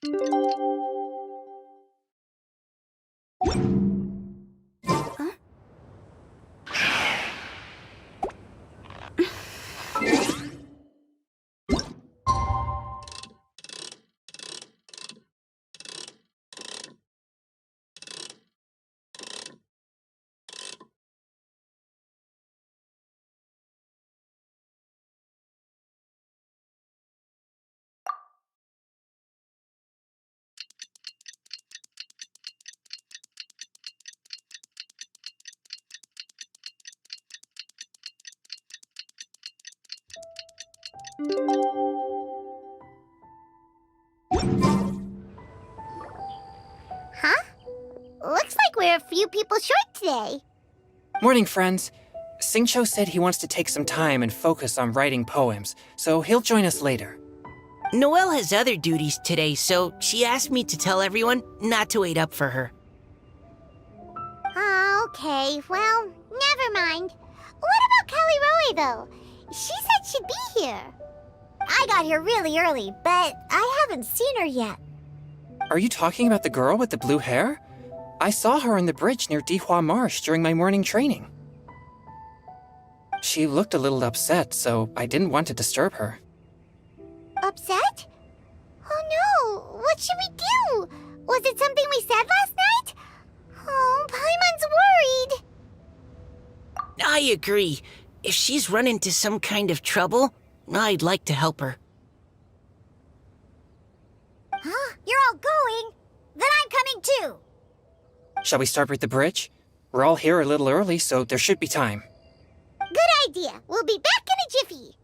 Huh? Huh? Looks like we're a few people short today. Morning, friends. Singcho said he wants to take some time and focus on writing poems, so he'll join us later. Noelle has other duties today, so she asked me to tell everyone not to wait up for her. Oh, okay. Well, never mind. What about Kelly Roy, though? She said she'd be here. I got here really early, but I haven't seen her yet. Are you talking about the girl with the blue hair? I saw her on the bridge near Dihua Marsh during my morning training. She looked a little upset, so I didn't want to disturb her. Upset? Oh no! What should we do? Was it something we said last night? Oh, Paimon's worried. I agree. If she's run into some kind of trouble, I'd like to help her. Huh? You're all going? Then I'm coming too. Shall we start with the bridge? We're all here a little early, so there should be time. Good idea. We'll be back in a jiffy.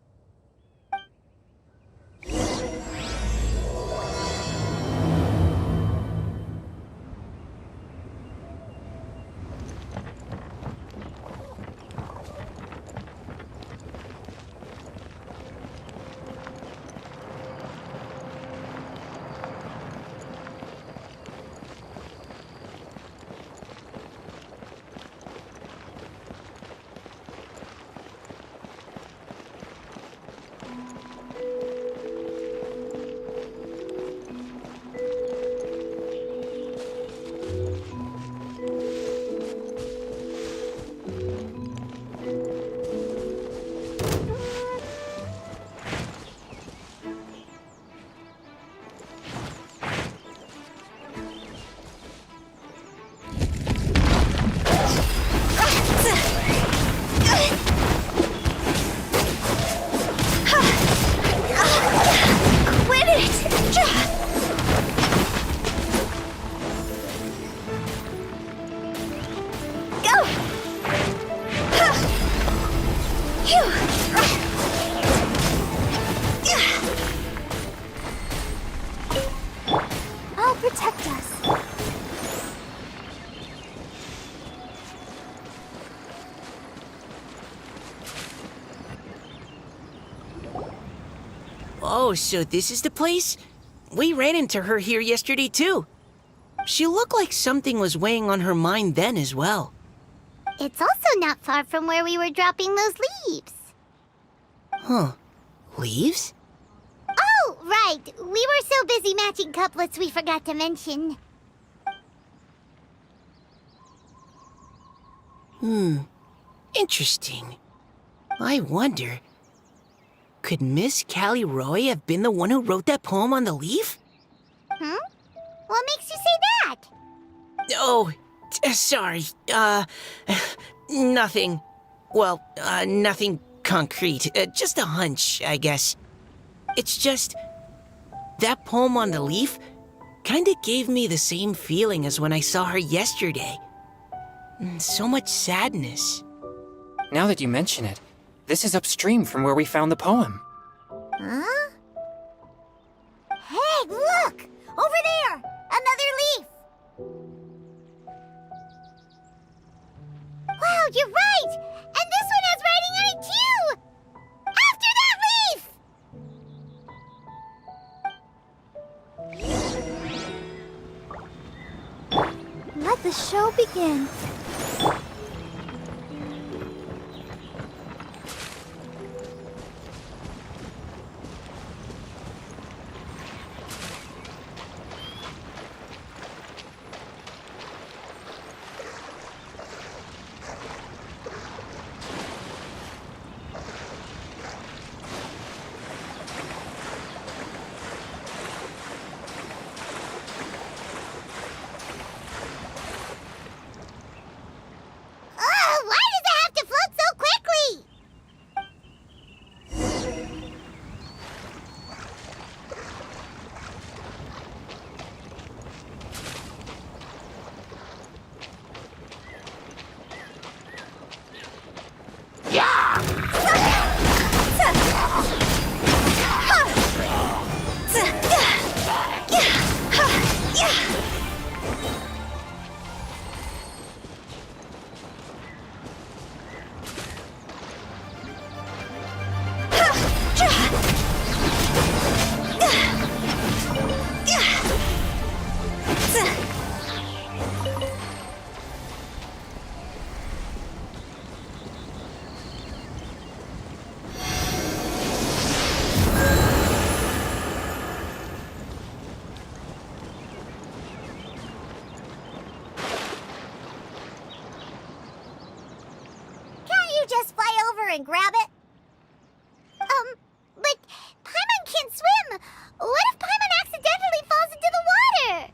I'll protect us. Oh, so this is the place? We ran into her here yesterday, too. She looked like something was weighing on her mind then as well. It's also not far from where we were dropping those leaves. Huh. Leaves? Oh, right. We were so busy matching couplets we forgot to mention. Interesting. I wonder, could Miss Callie Roy have been the one who wrote that poem on the leaf? Hmm? What makes you say that? Oh, sorry. Nothing. Well, nothing concrete. Just a hunch, I guess. It's just, that poem on the leaf kinda gave me the same feeling as when I saw her yesterday. So much sadness. Now that you mention it, this is upstream from where we found the poem. Huh? Hey, look! Over there! Another leaf! Wow, you're right! And this one has writing on it too! After that leaf! Let the show begin. grab it? But Paimon can't swim. What if Paimon accidentally falls into the water?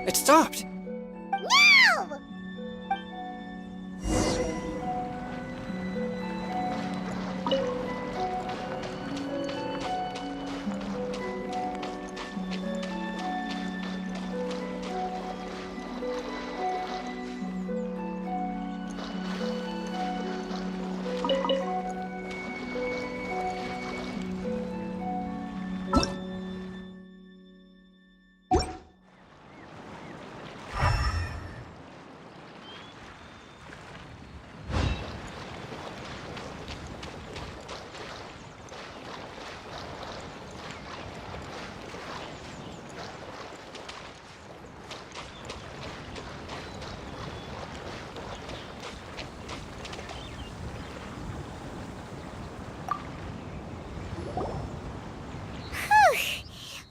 It stopped! No!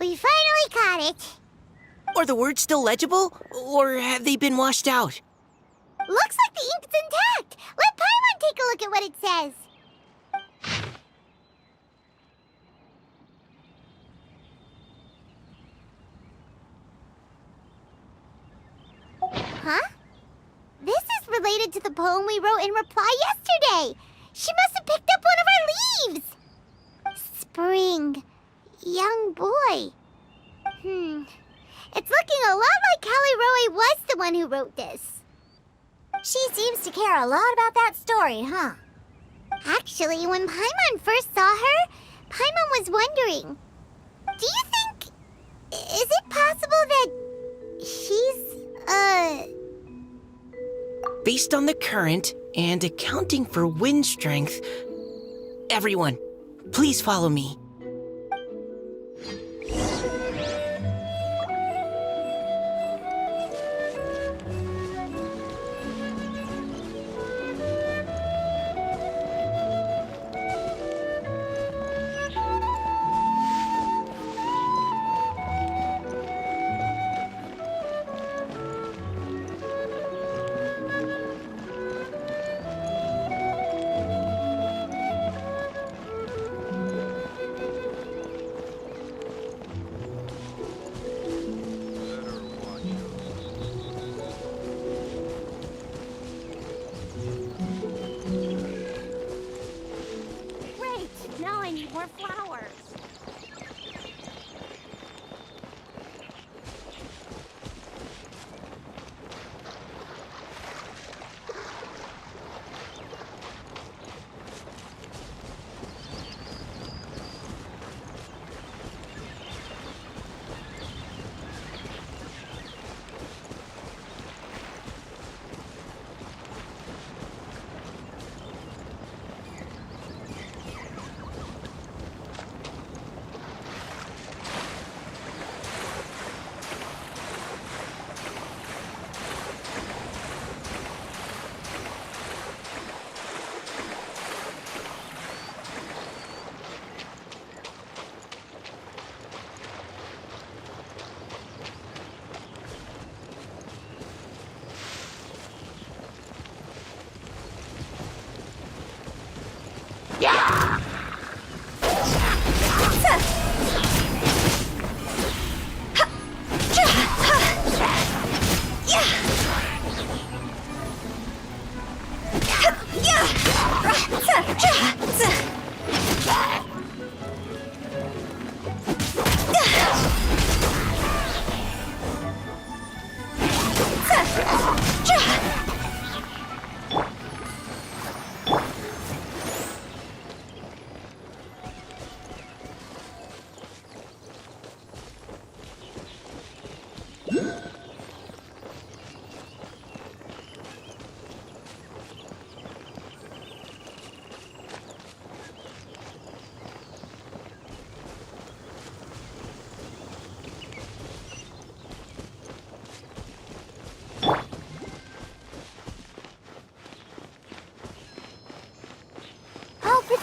We finally caught it. Are the words still legible, or have they been washed out? Looks like the ink's intact. Let Paimon take a look at what it says. Huh? This is related to the poem we wrote in reply yesterday. She must have picked up one of our leaves. Spring. Young boy. It's looking a lot like Callie Roe was the one who wrote this. She seems to care a lot about that story, huh? Actually, when Paimon first saw her, Paimon was wondering, do you think... is it possible that she's, Based on the current and accounting for wind strength, everyone, please follow me.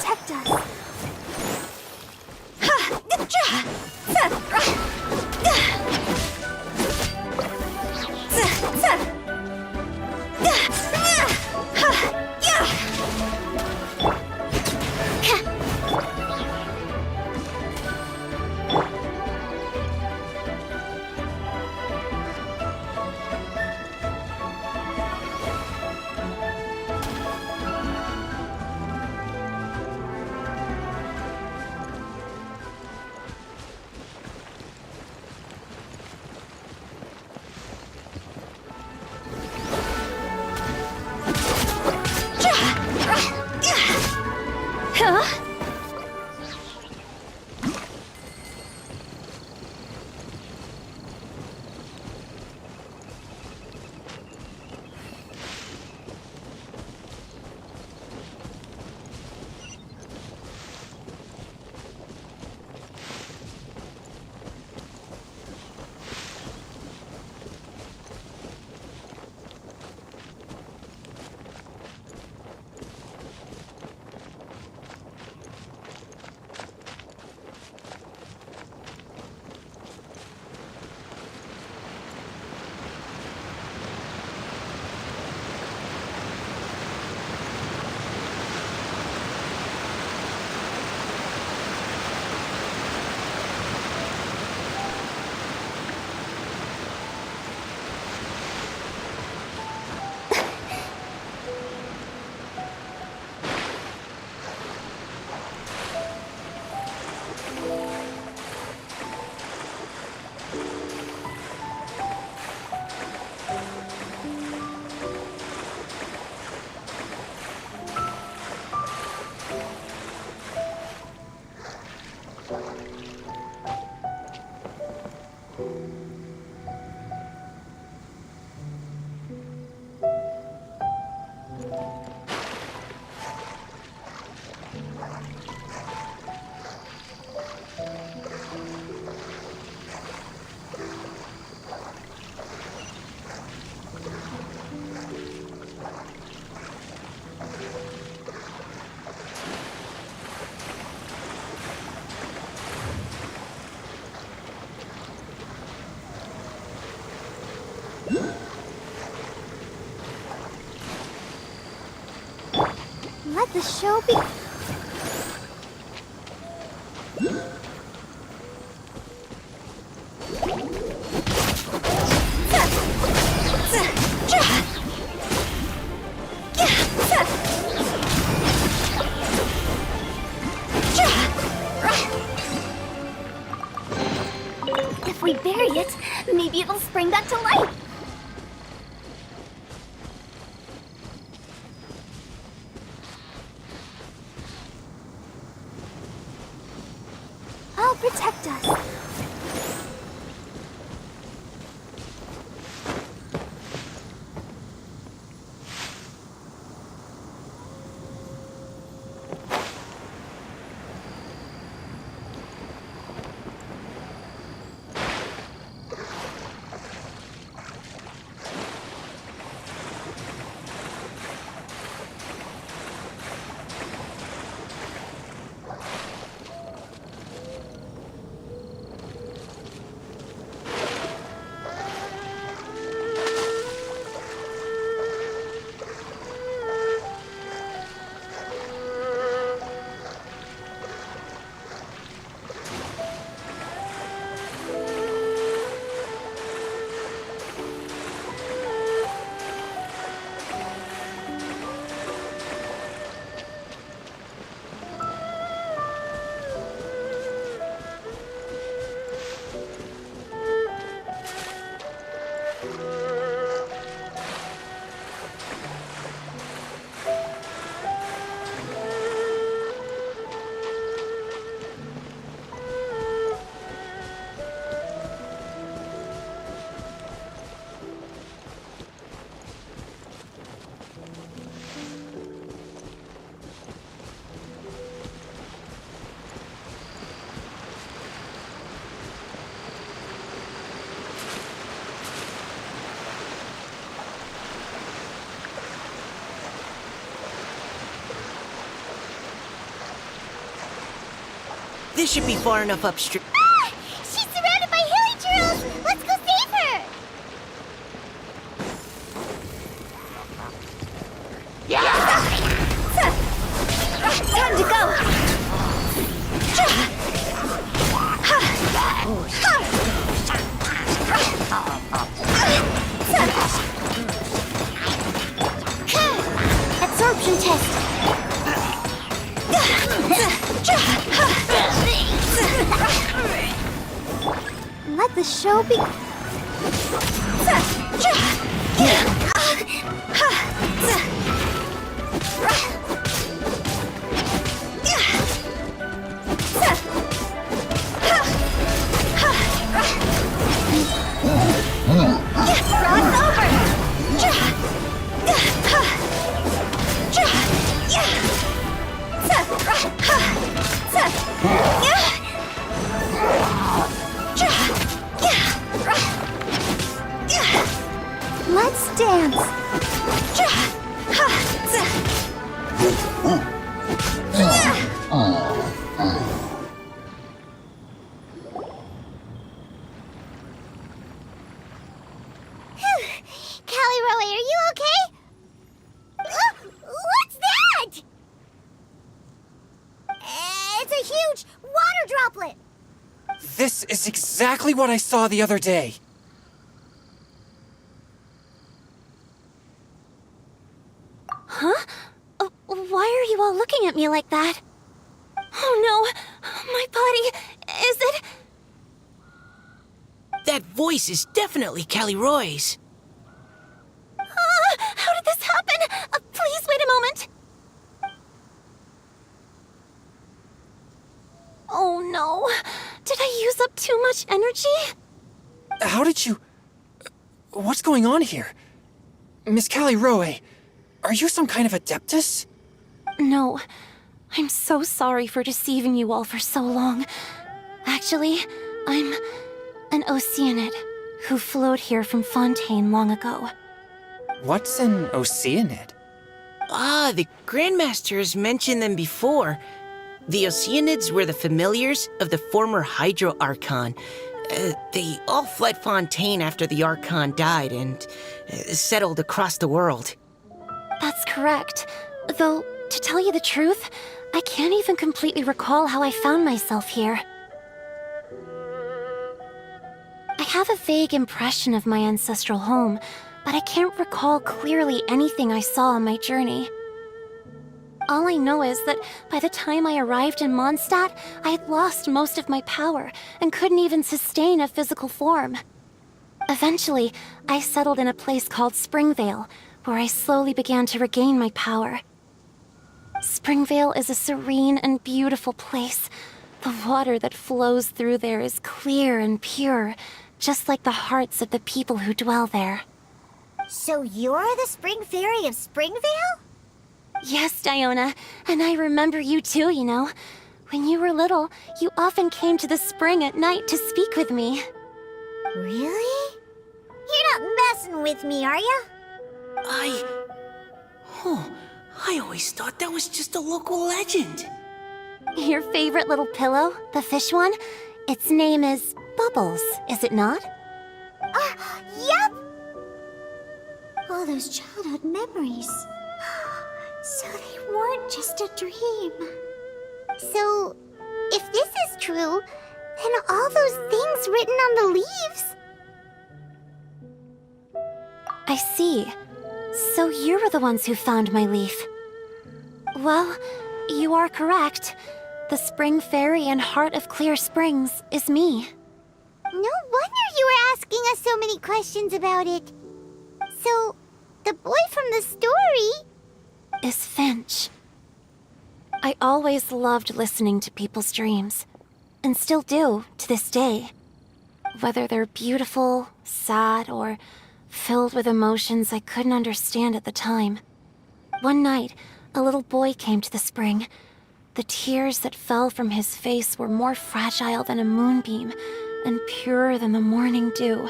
protect us. Ha! Gotcha! Huh? Let the show be. If we bury it, maybe it'll spring back to life. I'll protect us. This should be far enough upstream. Ah! She's surrounded by hilly churros! Let's go save her! Time to go! Absorption test. Let the show be. Let's dance. Callie Roe, are you okay? What's that? It's a huge water droplet. This is exactly what I saw the other day. Huh? Why are you all looking at me like that? Oh no, my body, is it? That voice is definitely Callie Roy's. How did this happen? Please wait a moment. Oh no, did I use up too much energy? How did you... What's going on here? Miss Callie Roe, are you some kind of adeptus? No, I'm so sorry for deceiving you all for so long. Actually, I'm an Oceanid who flowed here from Fontaine long ago. What's an Oceanid? Ah, the Grandmasters mentioned them before. The Oceanids were the familiars of the former Hydro Archon. They all fled Fontaine after the Archon died and settled across the world. That's correct. Though, to tell you the truth, I can't even completely recall how I found myself here. I have a vague impression of my ancestral home, but I can't recall clearly anything I saw on my journey. All I know is that by the time I arrived in Mondstadt, I had lost most of my power and couldn't even sustain a physical form. Eventually, I settled in a place called Springvale, where I slowly began to regain my power. Springvale is a serene and beautiful place. The water that flows through there is clear and pure, just like the hearts of the people who dwell there. So you're the Spring Fairy of Springvale? Yes, Diona, and I remember you too, you know. When you were little, you often came to the spring at night to speak with me. Really? You're not messing with me, are ya? I always thought that was just a local legend. Your favorite little pillow, the fish one? Its name is Bubbles, is it not? Yep! All those childhood memories. So they weren't just a dream. So, if this is true, then all those things written on the leaves... I see. So you were the ones who found my leaf. Well, you are correct. The Spring Fairy and Heart of Clear Springs is me. No wonder you were asking us so many questions about it. So, the boy from the story... is Finch. I always loved listening to people's dreams, and still do to this day. Whether they're beautiful, sad, or filled with emotions I couldn't understand at the time. One night, a little boy came to the spring. The tears that fell from his face were more fragile than a moonbeam, and purer than the morning dew.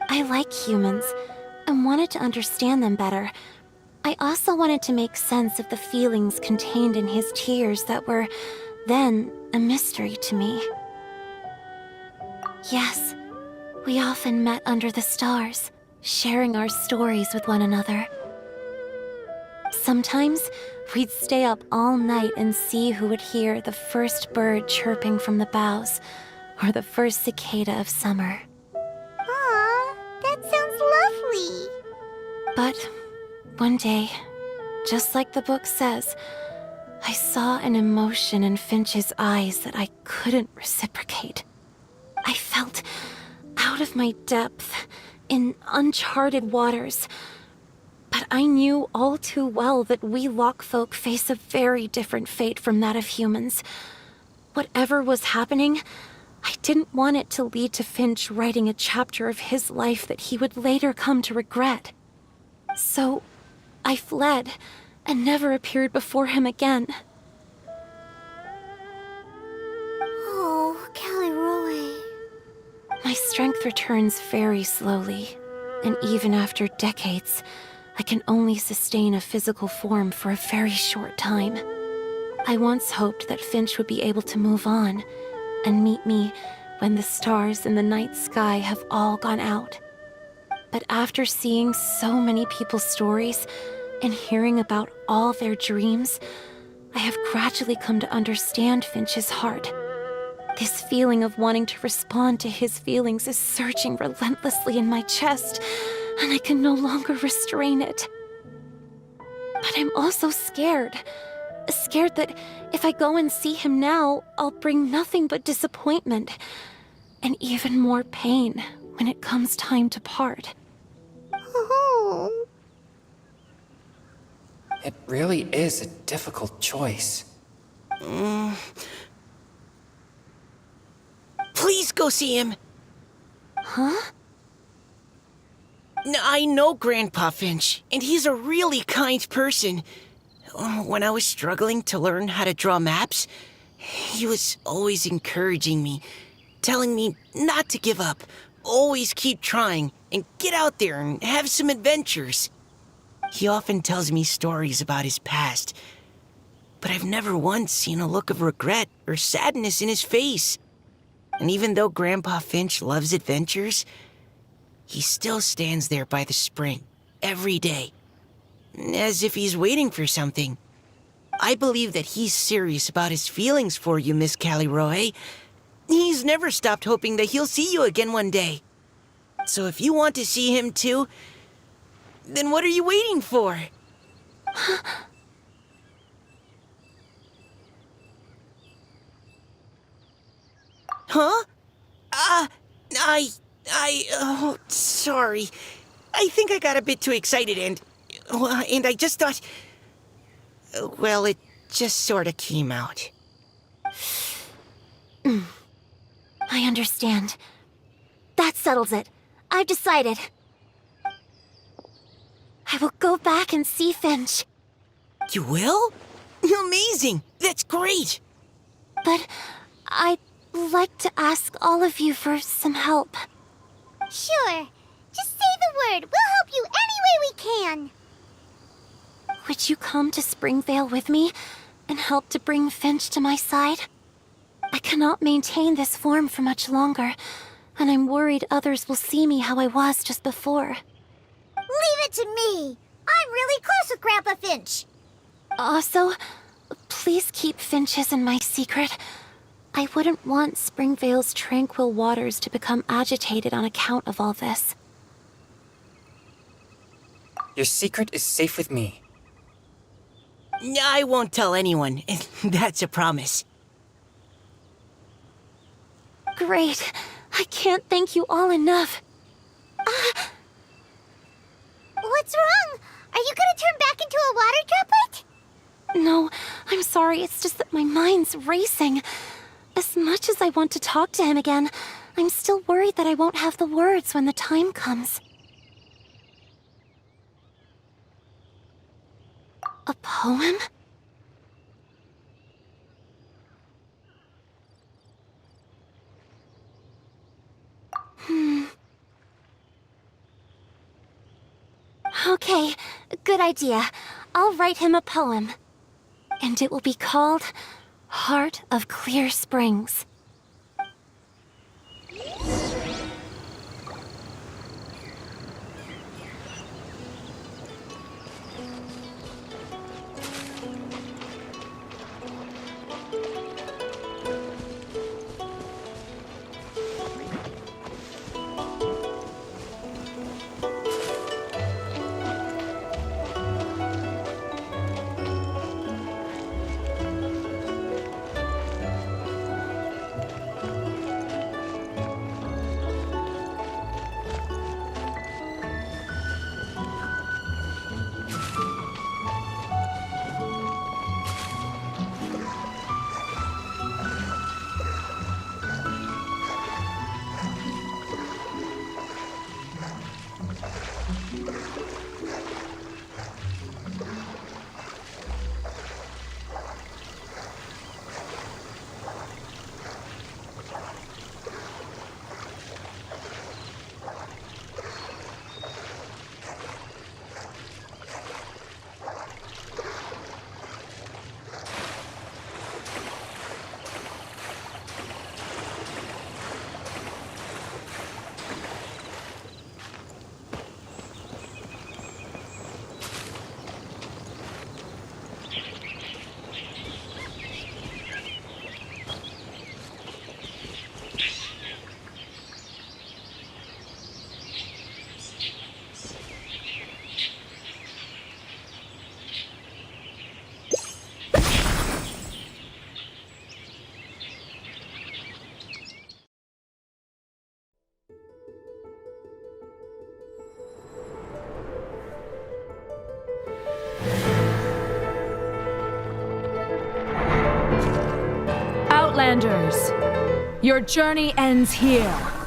I like humans, and wanted to understand them better, I also wanted to make sense of the feelings contained in his tears that were, then, a mystery to me. Yes, we often met under the stars, sharing our stories with one another. Sometimes, we'd stay up all night and see who would hear the first bird chirping from the boughs, or the first cicada of summer. Aw, that sounds lovely. But one day, just like the book says, I saw an emotion in Finch's eyes that I couldn't reciprocate. I felt out of my depth, in uncharted waters. But I knew all too well that we Lockfolk face a very different fate from that of humans. Whatever was happening, I didn't want it to lead to Finch writing a chapter of his life that he would later come to regret. So, I fled, and never appeared before him again. Oh, Callie Roy. My strength returns very slowly, and even after decades, I can only sustain a physical form for a very short time. I once hoped that Finch would be able to move on, and meet me when the stars in the night sky have all gone out. But after seeing so many people's stories, and hearing about all their dreams, I have gradually come to understand Finch's heart. This feeling of wanting to respond to his feelings is surging relentlessly in my chest, and I can no longer restrain it. But I'm also scared. Scared that if I go and see him now, I'll bring nothing but disappointment, and even more pain when it comes time to part. Oh. It really is a difficult choice. Please go see him. Huh? I know Grandpa Finch, and he's a really kind person. When I was struggling to learn how to draw maps, he was always encouraging me, telling me not to give up, always keep trying, and get out there and have some adventures. He often tells me stories about his past, but I've never once seen a look of regret or sadness in his face. And even though Grandpa Finch loves adventures, he still stands there by the spring, every day, as if he's waiting for something. I believe that he's serious about his feelings for you, Miss Callie Roy. He's never stopped hoping that he'll see you again one day. So if you want to see him too, then what are you waiting for? Huh? Oh, sorry. I think I got a bit too excited and I just thought, well, it just sort of came out. I understand. That settles it. I've decided. I will go back and see Finch. You will? Amazing! That's great! But I'd like to ask all of you for some help. Sure. Just say the word. We'll help you any way we can. Would you come to Springvale with me and help to bring Finch to my side? I cannot maintain this form for much longer, and I'm worried others will see me how I was just before. Leave it to me. I'm really close with Grandpa Finch. Also, please keep Finch's in my secret. I wouldn't want Springvale's tranquil waters to become agitated on account of all this. Your secret is safe with me. I won't tell anyone. That's a promise. Great. I can't thank you all enough. What's wrong? Are you gonna turn back into a water droplet? No, I'm sorry. It's just that my mind's racing. As much as I want to talk to him again, I'm still worried that I won't have the words when the time comes. A poem? Okay, good idea. I'll write him a poem. And it will be called Heart of Clear Springs. Outlanders, your journey ends here.